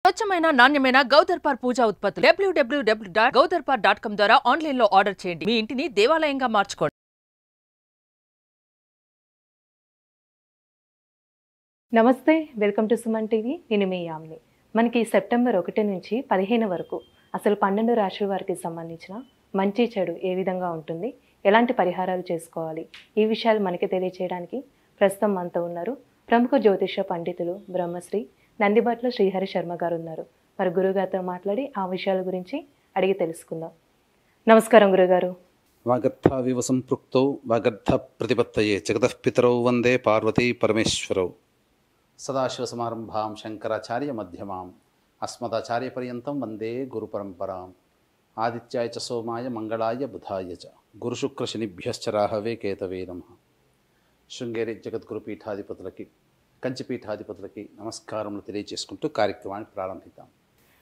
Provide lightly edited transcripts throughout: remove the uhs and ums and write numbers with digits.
స్వచ్ఛమైన నాణ్యమైన గౌదర్పార్ పూజా ఉత్పత్తులు www.gaudarpar.com ద్వారా ఆన్లైన్ లో ఆర్డర్ చేయండి. మీ ఇంటిని దేవాలయంగా మార్చుకోండి. నమస్తే, వెల్కమ్ టు సుమన్ టీవీ. నేను మీ యామిని. మనకి సెప్టెంబర్ 1 నుంచి 15 వరకు అసలు 12 రాశుల వారికి సంబంధించిన మంచి చెడు ఏ విధంగా ఉంటుంది, ఎలాంటి పరిహారాలు చేసుకోవాలి, ఈ విషయాలు మనకి తెలియచేయడానికి ప్రస్తుతం మనతో ఉన్నారు ప్రముఖ జ్యోతిష పండితులు బ్రహ్మశ్రీ నందిబట్ల శ్రీహరి శర్మ గారు ఉన్నారు. మరి గురుగారితో మాట్లాడి ఆ విషయాల గురించి అడిగి తెలుసుకుందాం. నమస్కారం గురుగారు. వాగర్థావివ సంపృక్తౌ వాగర్థ ప్రతిపత్తయే జగతః పితరౌ వందే పార్వతీ పరమేశ్వరౌ. సదాశివసమారంభాం శంకరాచార్య మధ్యమాం అస్మదాచార్యపర్యంతం వందే గురుపరంపరాం. ఆదిత్యాయ చ సోమాయ మంగళాయ బుధాయ చ గురుశుక్రశనిభ్యశ్చ రాహవే కేతవే నమః. శృంగేరి జగద్గురు పీఠాధిపతులకి, కంచి పీఠాధిపతులకి నమస్కారములు తెలియజేసుకుంటూ కార్యక్రమాన్ని ప్రారంభిద్దాం.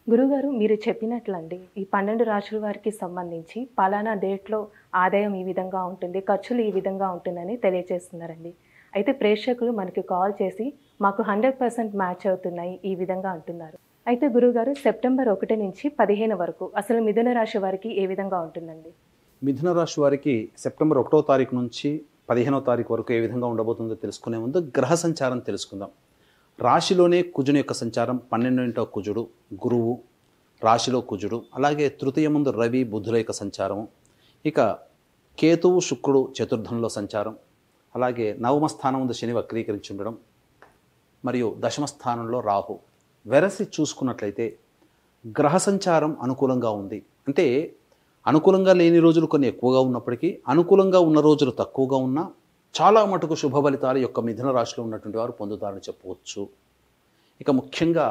గురుగారు, మీరు చెప్పినట్లండి ఈ 12 రాశుల వారికి సంబంధించి పలానా డేట్లో ఆదాయం ఈ విధంగా ఉంటుంది, ఖర్చులు ఈ విధంగా ఉంటుందని తెలియజేస్తున్నారండి. అయితే ప్రేక్షకులు మనకి కాల్ చేసి మాకు 100% మ్యాచ్ అవుతున్నాయి ఈ విధంగా అంటున్నారు. అయితే గురుగారు, సెప్టెంబర్ 1 నుంచి 15 వరకు అసలు మిథున రాశి వారికి ఏ విధంగా ఉంటుందండి? మిథున రాశి వారికి సెప్టెంబర్ 1వ తారీఖు నుంచి 15వ తారీఖు వరకు ఏ విధంగా ఉండబోతుందో తెలుసుకునే ముందు గ్రహ సంచారం తెలుసుకుందాం. రాశిలోనే కుజుని యొక్క సంచారం, 12వ కుజుడు గురువు, రాశిలో కుజుడు, అలాగే తృతీయ ముందు రవి బుధుల యొక్క సంచారము, ఇక కేతువు శుక్రుడు చతుర్థంలో సంచారం, అలాగే నవమ స్థానం ముందు శని వక్రీకరించి ఉండడం, మరియు దశమ స్థానంలో రాహు. వెరసి చూసుకున్నట్లయితే గ్రహ సంచారం అనుకూలంగా ఉంది. అంటే అనుకూలంగా లేని రోజులు కొన్ని ఎక్కువగా ఉన్నప్పటికీ, అనుకూలంగా ఉన్న రోజులు తక్కువగా ఉన్నా చాలా మటుకు శుభ ఫలితాలు యొక్క మిథున రాశిలో ఉన్నటువంటి వారు పొందుతారని చెప్పవచ్చు. ఇక ముఖ్యంగా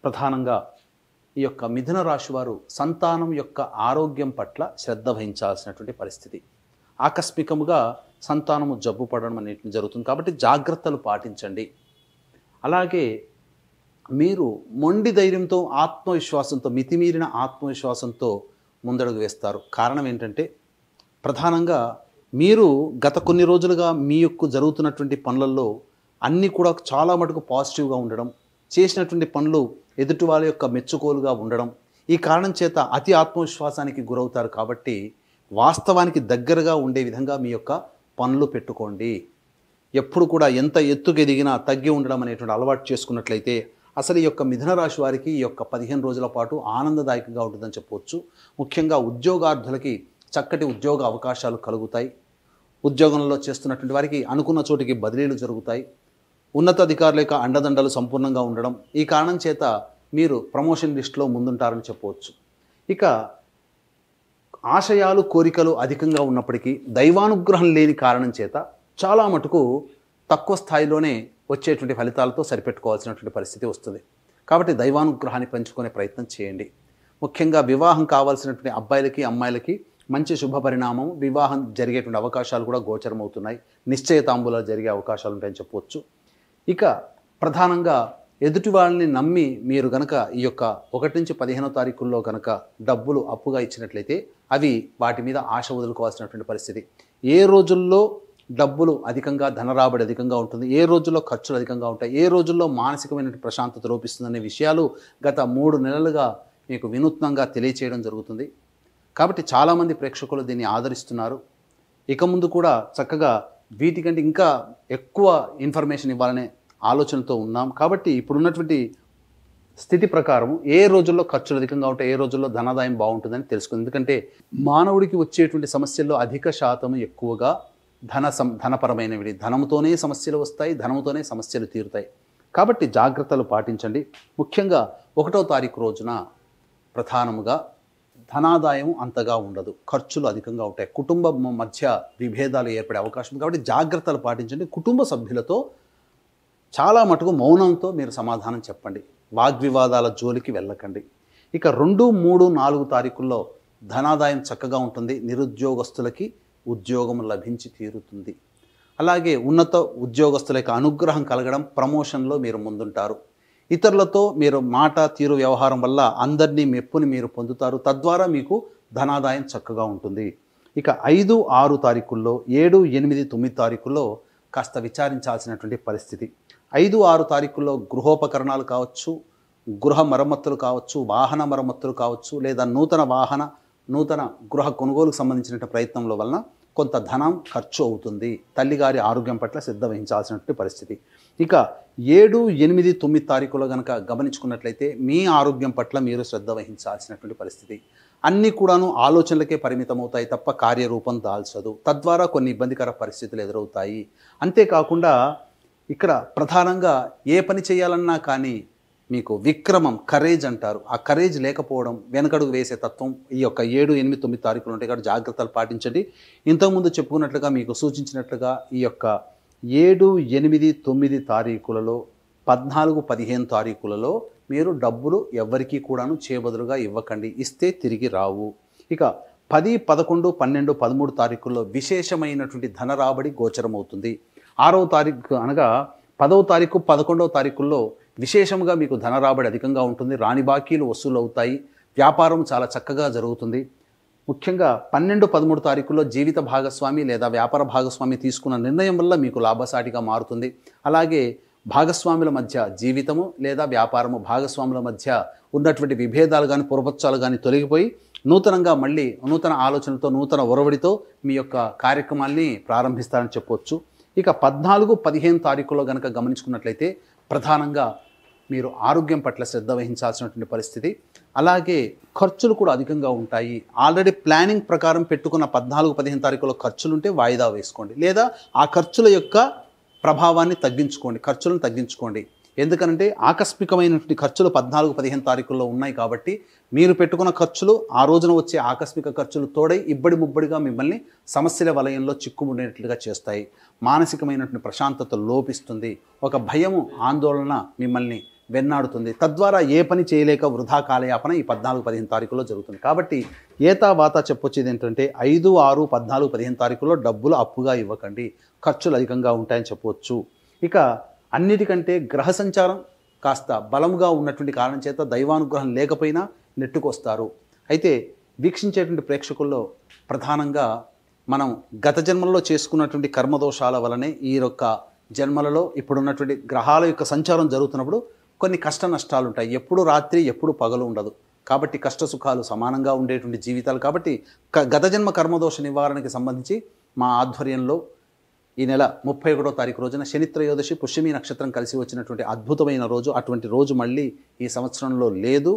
ప్రధానంగా ఈ యొక్క మిథున రాశి వారు సంతానం యొక్క ఆరోగ్యం పట్ల శ్రద్ధ వహించాల్సినటువంటి పరిస్థితి. ఆకస్మికముగా సంతానము జబ్బు పడడం అనేది జరుగుతుంది కాబట్టి జాగ్రత్తలు పాటించండి. అలాగే మీరు మొండి ధైర్యంతో, ఆత్మవిశ్వాసంతో, మితిమీరిన ఆత్మవిశ్వాసంతో ముందడుగు వేస్తారు. కారణం ఏంటంటే ప్రధానంగా మీరు గత కొన్ని రోజులుగా మీ యొక్క జరుగుతున్నటువంటి పనులలో అన్నీ కూడా చాలా మటుకు పాజిటివ్గా ఉండడం, చేసినటువంటి పనులు ఎదుటి వాళ్ళ యొక్క మెచ్చుకోలుగా ఉండడం, ఈ కారణం చేత అతి ఆత్మవిశ్వాసానికి గురవుతారు. కాబట్టి వాస్తవానికి దగ్గరగా ఉండే విధంగా మీ యొక్క పనులు పెట్టుకోండి. ఎప్పుడు కూడా ఎంత ఎత్తుకు ఎదిగినా తగ్గి ఉండడం అనేటువంటి అలవాటు చేసుకున్నట్లయితే అసలు ఈ యొక్క మిథున రాశి వారికి ఈ యొక్క 15 రోజుల పాటు ఆనందదాయకంగా ఉంటుందని చెప్పవచ్చు. ముఖ్యంగా ఉద్యోగార్థులకి చక్కటి ఉద్యోగ అవకాశాలు కలుగుతాయి. ఉద్యోగంలో చేస్తున్నటువంటి వారికి అనుకున్న చోటికి బదిలీలు జరుగుతాయి. ఉన్నతాధికారుల యొక్క అండదండలు సంపూర్ణంగా ఉండడం, ఈ కారణం చేత మీరు ప్రమోషన్ లిస్టులో ముందుంటారని చెప్పవచ్చు. ఇక ఆశయాలు కోరికలు అధికంగా ఉన్నప్పటికీ దైవానుగ్రహం లేని కారణం చేత చాలా మటుకు తక్కువ స్థాయిలోనే వచ్చేటువంటి ఫలితాలతో సరిపెట్టుకోవాల్సినటువంటి పరిస్థితి వస్తుంది. కాబట్టి దైవానుగ్రహాన్ని పెంచుకునే ప్రయత్నం చేయండి. ముఖ్యంగా వివాహం కావాల్సినటువంటి అబ్బాయిలకి అమ్మాయిలకి మంచి శుభ పరిణామం, వివాహం జరిగేటువంటి అవకాశాలు కూడా గోచరమవుతున్నాయి. నిశ్చయ తాంబూలాలు జరిగే అవకాశాలు ఉంటాయని చెప్పవచ్చు. ఇక ప్రధానంగా ఎదుటి వాళ్ళని నమ్మి మీరు కనుక ఈ యొక్క 1 నుంచి 15వ తారీఖుల్లో కనుక డబ్బులు అప్పుగా ఇచ్చినట్లయితే అవి వాటి మీద ఆశ వదులుకోవాల్సినటువంటి పరిస్థితి. ఏ రోజుల్లో డబ్బులు అధికంగా, ధనరాబడి అధికంగా ఉంటుంది, ఏ రోజుల్లో ఖర్చులు అధికంగా ఉంటాయి, ఏ రోజుల్లో మానసికమైన ప్రశాంతత లోపిస్తుందనే విషయాలు గత 3 నెలలుగా మీకు వినూత్నంగా తెలియచేయడం జరుగుతుంది. కాబట్టి చాలామంది ప్రేక్షకులు దీన్ని ఆదరిస్తున్నారు. ఇక ముందు కూడా చక్కగా వీటికంటే ఇంకా ఎక్కువ ఇన్ఫర్మేషన్ ఇవ్వాలనే ఆలోచనతో ఉన్నాం. కాబట్టి ఇప్పుడున్నటువంటి స్థితి ప్రకారం ఏ రోజుల్లో ఖర్చులు అధికంగా ఉంటాయి, ఏ రోజుల్లో ధనాదాయం బాగుంటుందని తెలుసుకుంది. ఎందుకంటే మానవుడికి వచ్చేటువంటి సమస్యల్లో అధిక శాతం ఎక్కువగా ధనపరమైనవి. ధనంతోనే సమస్యలు వస్తాయి, ధనంతోనే సమస్యలు తీరుతాయి. కాబట్టి జాగ్రత్తలు పాటించండి. ముఖ్యంగా 1వ తారీఖు రోజున ప్రధానముగా ధనాదాయం అంతగా ఉండదు, ఖర్చులు అధికంగా ఉంటాయి, కుటుంబం మధ్య విభేదాలు ఏర్పడే అవకాశం ఉంది. కాబట్టి జాగ్రత్తలు పాటించండి. కుటుంబ సభ్యులతో చాలా మటుకు మౌనంతో మీరు సమాధానం చెప్పండి. వాగ్వివాదాల జోలికి వెళ్ళకండి. ఇక 2, 3, 4 తారీఖుల్లో ధనాదాయం చక్కగా ఉంటుంది. నిరుద్యోగస్తులకి ఉద్యోగం లభించి తీరుతుంది. అలాగే ఉన్నత ఉద్యోగస్తుల యొక్క అనుగ్రహం కలగడం, ప్రమోషన్లో మీరు ముందుంటారు. ఇతరులతో మీరు మాట తీరు వ్యవహారం వల్ల అందరినీ మెప్పుని మీరు పొందుతారు. తద్వారా మీకు ధనాదాయం చక్కగా ఉంటుంది. ఇక 5, 6 తారీఖుల్లో, 7, 8, 9 తారీఖుల్లో కాస్త విచారించాల్సినటువంటి పరిస్థితి. 5, 6 తారీఖుల్లో గృహోపకరణాలు కావచ్చు, గృహ మరమ్మతులు కావచ్చు, వాహన మరమ్మతులు కావచ్చు, లేదా నూతన గృహ కొనుగోలుకు సంబంధించిన ప్రయత్నంలో వలన కొంత ధనం ఖర్చు అవుతుంది. తల్లిగారి ఆరోగ్యం పట్ల శ్రద్ధ వహించాల్సినటువంటి పరిస్థితి. ఇక 7, 8, 9 తారీఖులో కనుక గమనించుకున్నట్లయితే మీ ఆరోగ్యం పట్ల మీరు శ్రద్ధ వహించాల్సినటువంటి పరిస్థితి. అన్నీ కూడాను ఆలోచనలకే పరిమితమవుతాయి తప్ప కార్యరూపం దాల్చదు. తద్వారా కొన్ని ఇబ్బందికర పరిస్థితులు ఎదురవుతాయి. అంతేకాకుండా ఇక్కడ ప్రధానంగా ఏ పని చేయాలన్నా కానీ మీకు విక్రమం, కరేజ్ అంటారు. ఆ కరేజ్ లేకపోవడం, వెనకడుగు వేసే తత్వం ఈ యొక్క 7, 8, 9 తారీఖులు ఉంటాయి కాబట్టి జాగ్రత్తలు పాటించండి. ఇంతకుముందు చెప్పుకున్నట్లుగా మీకు సూచించినట్లుగా ఈ యొక్క 7, 8, 9 తారీఖులలో 14, 15 తారీఖులలో మీరు డబ్బులు ఎవరికీ కూడాను చేబదులుగా ఇవ్వకండి. ఇస్తే తిరిగి రావు. ఇక 10, 11, 12, 13 తారీఖుల్లో విశేషమైనటువంటి ధన రాబడి గోచరమవుతుంది. 6వ తారీఖు అనగా 10వ తారీఖు, 11వ తారీఖుల్లో విశేషంగా మీకు ధన రాబడి అధికంగా ఉంటుంది. రాని బాకీలు వసూలు అవుతాయి. వ్యాపారం చాలా చక్కగా జరుగుతుంది. ముఖ్యంగా 12, 13 తారీఖుల్లో జీవిత భాగస్వామి లేదా వ్యాపార భాగస్వామి తీసుకున్న నిర్ణయం వల్ల మీకు లాభసాటిగా మారుతుంది. అలాగే భాగస్వాముల మధ్య జీవితము లేదా వ్యాపారము భాగస్వాముల మధ్య ఉన్నటువంటి విభేదాలు కానీ పూర్వపక్షాలు కానీ తొలగిపోయి నూతనంగా మళ్ళీ నూతన ఆలోచనలతో, నూతన ఒరవడితో మీ యొక్క కార్యక్రమాల్ని ప్రారంభిస్తారని చెప్పవచ్చు. ఇక 14, 15 తారీఖులో కనుక గమనించుకున్నట్లయితే ప్రధానంగా మీరు ఆరోగ్యం పట్ల శ్రద్ధ వహించాల్సినటువంటి పరిస్థితి. అలాగే ఖర్చులు కూడా అధికంగా ఉంటాయి. ఆల్రెడీ ప్లానింగ్ ప్రకారం పెట్టుకున్న 14, 15 తారీఖులో ఖర్చులుంటే వాయిదా వేసుకోండి, లేదా ఆ ఖర్చుల యొక్క ప్రభావాన్ని తగ్గించుకోండి, ఖర్చులను తగ్గించుకోండి. ఎందుకంటే ఆకస్మికమైనటువంటి ఖర్చులు 14, 15 తారీఖుల్లో ఉన్నాయి కాబట్టి మీరు పెట్టుకున్న ఖర్చులు ఆ రోజున వచ్చే ఆకస్మిక ఖర్చులు తోడై ఇబ్బడి ముబ్బడిగా మిమ్మల్ని సమస్యల వలయంలో చిక్కుముడినట్లుగా చేస్తాయి. మానసికమైనటువంటి ప్రశాంతత లోపిస్తుంది. ఒక భయము, ఆందోళన మిమ్మల్ని వెన్నాడుతుంది. తద్వారా ఏ పని చేయలేక వృధా కాలయాపన ఈ 14, 15 తారీఖుల్లో జరుగుతుంది. కాబట్టి ఏతావాత చెప్పొచ్చేది ఏంటంటే 5, 6, 14, 15 తారీఖుల్లో డబ్బులు అప్పుగా ఇవ్వకండి. ఖర్చులు అధికంగా ఉంటాయని చెప్పవచ్చు. ఇక అన్నిటికంటే గ్రహ సంచారం కాస్త బలంగా ఉన్నటువంటి కారణం చేత దైవానుగ్రహం లేకపోయినా నెట్టుకొస్తారు. అయితే వీక్షించేటువంటి ప్రేక్షకుల్లో ప్రధానంగా మనం గత జన్మల్లో చేసుకున్నటువంటి కర్మదోషాల వలనే ఈ యొక్క జన్మలలో ఇప్పుడున్నటువంటి గ్రహాల యొక్క సంచారం జరుగుతున్నప్పుడు కొన్ని కష్ట నష్టాలు ఉంటాయి. ఎప్పుడు రాత్రి, ఎప్పుడు పగలు ఉండదు. కాబట్టి కష్ట సుఖాలు సమానంగా ఉండేటువంటి జీవితాలు. కాబట్టి గత జన్మ కర్మదోష నివారణకి సంబంధించి మా ఆధ్వర్యంలో ఈ నెల 31వ తారీఖు రోజున శని త్రయోదశి పుష్యమి నక్షత్రం కలిసి వచ్చినటువంటి అద్భుతమైన రోజు. అటువంటి రోజు మళ్ళీ ఈ సంవత్సరంలో లేదు.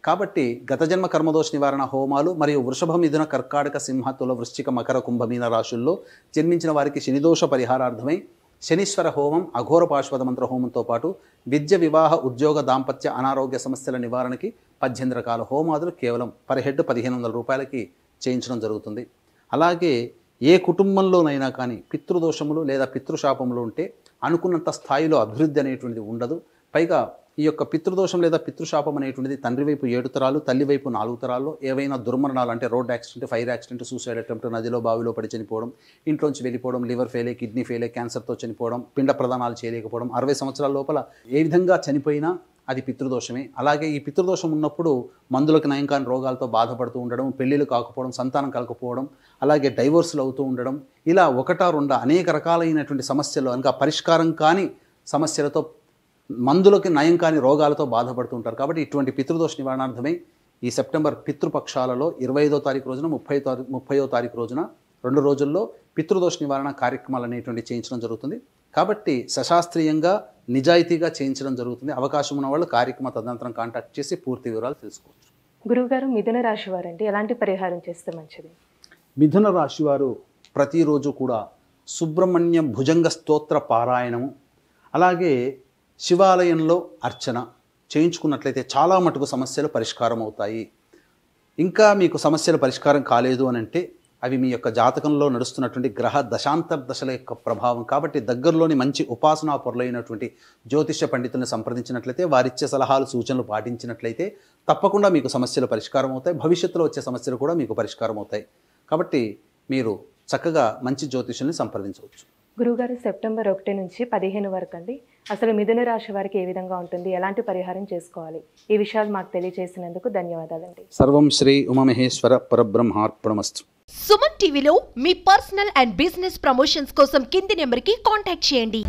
కాబట్టి గత జన్మ కర్మదోష నివారణ హోమాలు మరియు వృషభ, మిథున, కర్కాటక, సింహ, తుల, వృశ్చిక, మకర, కుంభ, మీన రాశుల్లో జన్మించిన వారికి శనిదోష పరిహారార్థమై శనీశ్వర హోమం, అఘోర పాశ్వద మంత్ర హోమంతో పాటు విద్య, వివాహ, ఉద్యోగ, దాంపత్య, అనారోగ్య సమస్యల నివారణకి 18 రకాల హోమాదులు కేవలం పర్ హెడ్ 1500 రూపాయలకి చేయించడం జరుగుతుంది. అలాగే ఏ కుటుంబంలోనైనా కానీ పితృదోషములు లేదా పితృశాపములు ఉంటే అనుకున్నంత స్థాయిలో అభివృద్ధి అనేటువంటిది ఉండదు. పైగా ఈ యొక్క పితృదోషం లేదా పితృశాపం అనేటువంటిది తండ్రి వైపు 7 తరాలు, తల్లి వైపు 4 తరాల్లో ఏవైనా దుర్మరణాలు అంటే road accident, fire accident, suicide attempt, నదిలో బావిలో పడి చనిపోవడం, ఇంట్లోంచి వెళ్ళిపోవడం, లివర్ ఫెయిల్, కిడ్నీ ఫెయిల్, క్యాన్సర్తో చనిపోవడం, పిండ ప్రదానాలు చేయలేకపోవడం, 60 సంవత్సరాల లోపల ఏ విధంగా చనిపోయినా అది పితృదోషమే. అలాగే ఈ పితృదోషం ఉన్నప్పుడు మందులకు నయం కాని రోగాలతో బాధపడుతూ ఉండడం, పెళ్ళిళ్ళు కాకపోవడం, సంతానం కలగకపోవడం, అలాగే డైవోర్సులు అవుతూ ఉండడం, ఇలా 1, 2 అనేక రకాలైనటువంటి సమస్యలు ఇంకా పరిష్కారం కాని సమస్యలతో, మందులకి నయం కాని రోగాలతో బాధపడుతూ ఉంటారు. కాబట్టి ఇటువంటి పితృదోష నివారణార్థమై ఈ సెప్టెంబర్ పితృపక్షాలలో 25వ తారీఖు రోజున 30వ తారీఖు రోజున 2 రోజుల్లో పితృదోష నివారణ కార్యక్రమాలు అనేటువంటి చేయించడం జరుగుతుంది. కాబట్టి సశాస్త్రీయంగా, నిజాయితీగా చేయించడం జరుగుతుంది. అవకాశం ఉన్న వాళ్ళు కార్యక్రమ తదనంతరం కాంటాక్ట్ చేసి పూర్తి వివరాలు తెలుసుకోవచ్చు. గురువుగారు, మిథున రాశి వారంటే ఎలాంటి పరిహారం చేస్తే మంచిది? మిథున రాశి వారు ప్రతిరోజు కూడా సుబ్రహ్మణ్య భుజంగ స్తోత్ర పారాయణము, అలాగే శివాలయంలో అర్చన చేయించుకున్నట్లయితే చాలా మటుకు సమస్యలు పరిష్కారం అవుతాయి. ఇంకా మీకు సమస్యలు పరిష్కారం కాలేదు అని అంటే అవి మీ యొక్క జాతకంలో నడుస్తున్నటువంటి గ్రహ దశాంతర దశల యొక్క ప్రభావం. కాబట్టి దగ్గరలోని మంచి ఉపాసనా పొరలైనటువంటి జ్యోతిష్య పండితులను సంప్రదించినట్లయితే, వారిచ్చే సలహాలు, సూచనలు పాటించినట్లయితే తప్పకుండా మీకు సమస్యలు పరిష్కారం అవుతాయి. భవిష్యత్తులో వచ్చే సమస్యలు కూడా మీకు పరిష్కారం అవుతాయి. కాబట్టి మీరు చక్కగా మంచి జ్యోతిష్యుల్ని సంప్రదించవచ్చు. గురువుగారు, సెప్టెంబర్ 1 నుంచి 15 వరకు అండి అసలు మిథున రాశి వారికి ఏ విధంగా ఉంటుంది, ఎలాంటి పరిహారం చేసుకోవాలి, ఈ విషయాలు మాకు తెలియజేసినందుకు ధన్యవాదాలండి. సర్వం శ్రీ ఉమామహేశ్వర పరబ్రహ్మార్పణమస్తు. సుమన్ టీవీలో మీ పర్సనల్ అండ్ బిజినెస్ ప్రమోషన్స్ కోసం కింది నెంబర్కి కాంటాక్ట్ చేయండి.